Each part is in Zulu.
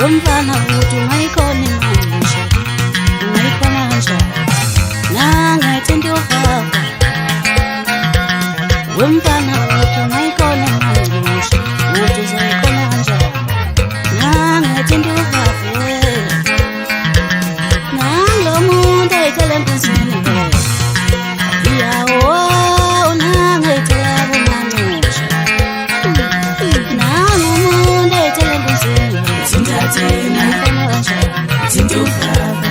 Wemfana uthi ungayikhona imanje, ungayikhona kanjani? Nangathi into yofafa. Wemfana uthi ungayikhona imanje, uthi uzayikhona kanjani? Nangathi into yofafa. Nanglo muntu ayitshela empusini. Yawo nangayitshela kumancusha. Nangu muntu ayitshela empusini. Sintathina Thinto Fafa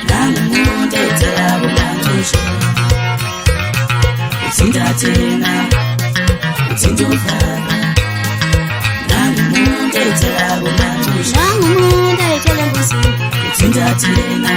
Nangumuntu ayitshela kumancusha. Sintathina Thinto Fafa Nangumuntu ayitshela kumancusha. Nangu muntu ayitshela empusini. Sintathina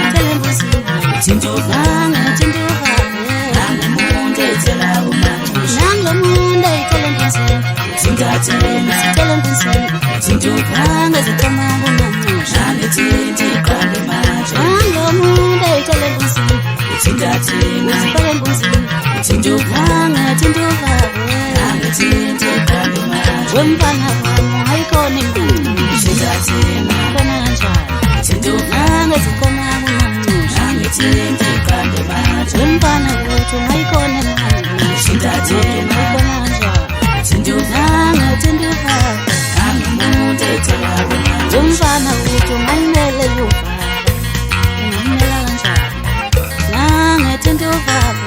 Thinto Fafa Nangathi into yofafa. Nangumuntu ayitshela kumancusha. Nanglo muntu ayitshela empusini. Sintathina Ayitshela empusini. Thinto Fafa Nangazikhoma kumancusha. Nangethinti iqambe manje. Nanglo muntu ayitshela empusini. Sintathina Uzifake empusini. Thinto Fafa Nangathi into yofafa. Nangethinti iqambe manje. Wemfana wami ungayikhona imanje. Sintathina Khona kanjani? Thinto Fafa Nangazikhoma kumancusha. Nangethinti iqambe manje. Wemfana uthi ungayikhona imanje. Sintathina Ungayikhona kanjani? Thinto Fafa Nangathi into yofafa. Nangumuntu ayitshela kumancusha. Wemfana uthi ungayimele yofafa. Ungayimela kanjani? Nangathi into yofafa.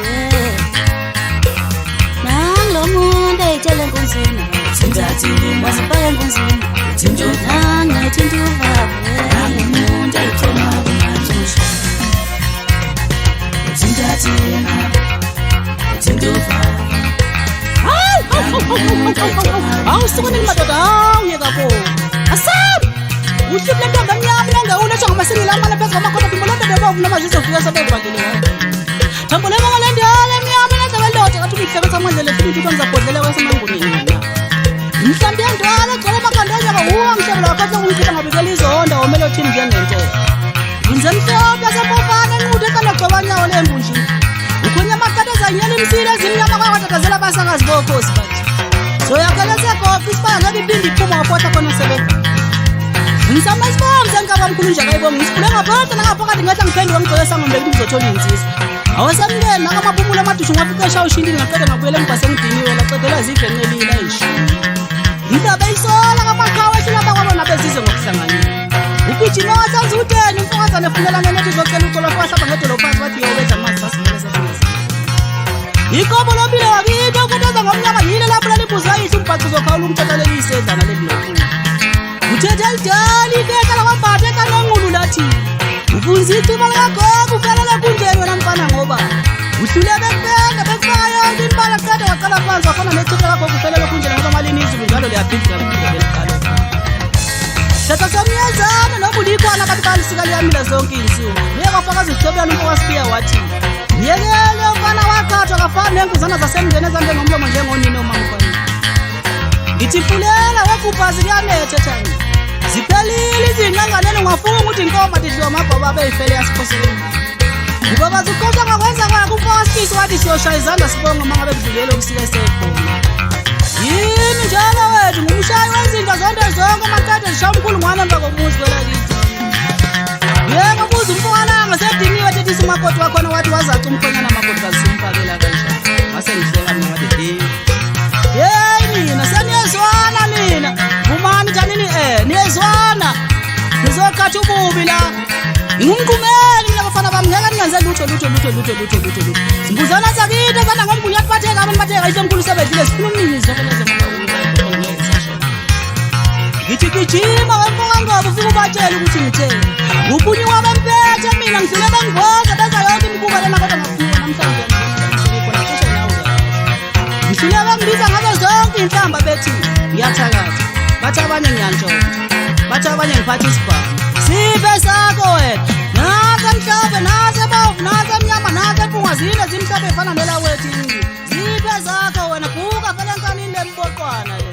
Nanglo muntu ayitshela empusini. Sintathina Wasifake empusini. Thinto Fafa Nangathi into yofafa. Nangumuntu ayitshela kumancusha. Sintathina Thinto Fafa Awusukuni madoda awuyekabo asab uhluphe ntombi emnyama nangawuletha ngamasingile amane phezu kwamakhoda bimolonto bebovu noma zizofika sebevakile thambule mongalendiyala emnyama nezabelota kathi uyihlebe samandlele futhi into ngizabhodlela kwasemangunini mhlambi yendwala gcwele makandenya kahuwa mhlebela wakhathi ungikhipa ngabikela izonda womele othini njengento unze mhlophe yasempofana enqude ekanagcobanyawo lembunjini ukhunye amakade ezanyela imsile ezimnyama kwakwatatazela basakazi bokhosi bathi zoyakhele segofi isibaya ngabe ibindi iphuma wapotha khona sebenza ngisama isibomvu senkaba mkhulu nje akayibonga ngisifule ngaphansi nangaphakathi ngathi angiphendule ngigcoke sangombe ukuthi ngizothola iy'nsizwa awasemngeni nakamaphumulo amadushu ngafiqesha ushintini ngaqeda ngabuyela emva sengidiniwe laqedelwa zivenqelile ayishini indaba eyisola kamakhawa ehlulaba kwabona bezizwe ngokuhlanganyela ugijima wasenza uteni umfokazane efunelane nethi uzocela ucolo kwahlaba ngedolophansi wathi yoweza amanzi sasimele sasingazi ikobo lobile wakithi okuteza ngomnyama yile lapho lalibuza yihle umbhaco uzokhawula umthethaleli isedlana lelilokhulu uthethe elidala ikeka lakwambatha ekanonqulu lathi ufunza icima likagogo ukalele kunjeni wena mfana ngoba uhlule bekupenda bekufaka yonke imbala qede waqala phansi wafana nechitha kagogo ufelele kunjeni ngoba malini izulu njalo liyaphindika beliqalo thetha somnyazana noba ulikhwana bathi balisika liyamila zonke iy'nsuku liye kwafakaza uhlobelana umfokasipiya wathi yekele umfana waqhathwa kafani nenguzana zasemndeni ezande ngomlomo njengonini omamfana ngithi fulela wegubhazi kuyanethethani ziphelile izinqanganeni ungafunga ukuthi inkomo tidliwa mabhoba abeyifele yasiphoseleni ngoba ziqoqa ngakwenza kwakhe umfokasipisi wathi siyoshaya izandla sibonge uma ngabe kudlulele ukusika esekhona yini njalo wethu ngumshayi wezinto zonke zonke amakade zishaya umkhulungwane emva komuzi kwelakithi yebo buza umfokalanga sediniwe tethisa umakoti wakhona wathi wazaca umkhonyana amakoti kazisumfakela kanjani ngase ngihleka mina ngathi yeyi nina seniyezwana nina umani janini niyezwana nizoqatha ububi la ngingumqumeli mina bafana bami ngeke ningenze lutho simbuzana sakithi ezana ngombunya athi batheka abantu batheka ihle mkhulu sebedlile sifuna umnini zokeleze ngithi gijima wemfokangobo ufike ubatshele ukuthi ngitheni ubunyiwa bempethe mina ngidlule bengivoza benza yonke imikuba lena kodwa ngafika namhlanje ngihluleka ngibiza ngazo zonke iy'nhlamba bethi ngiyathakatha bathi abanye ngiyantshontsha bathi abanye ngiphatha isibhamu siphe sakho wena nase mhlophe nase bovu nase mnyama nase mpunga zine zimhlophe efana nelawethu ziphe zakho wena buka vele enkanini lemboqwana le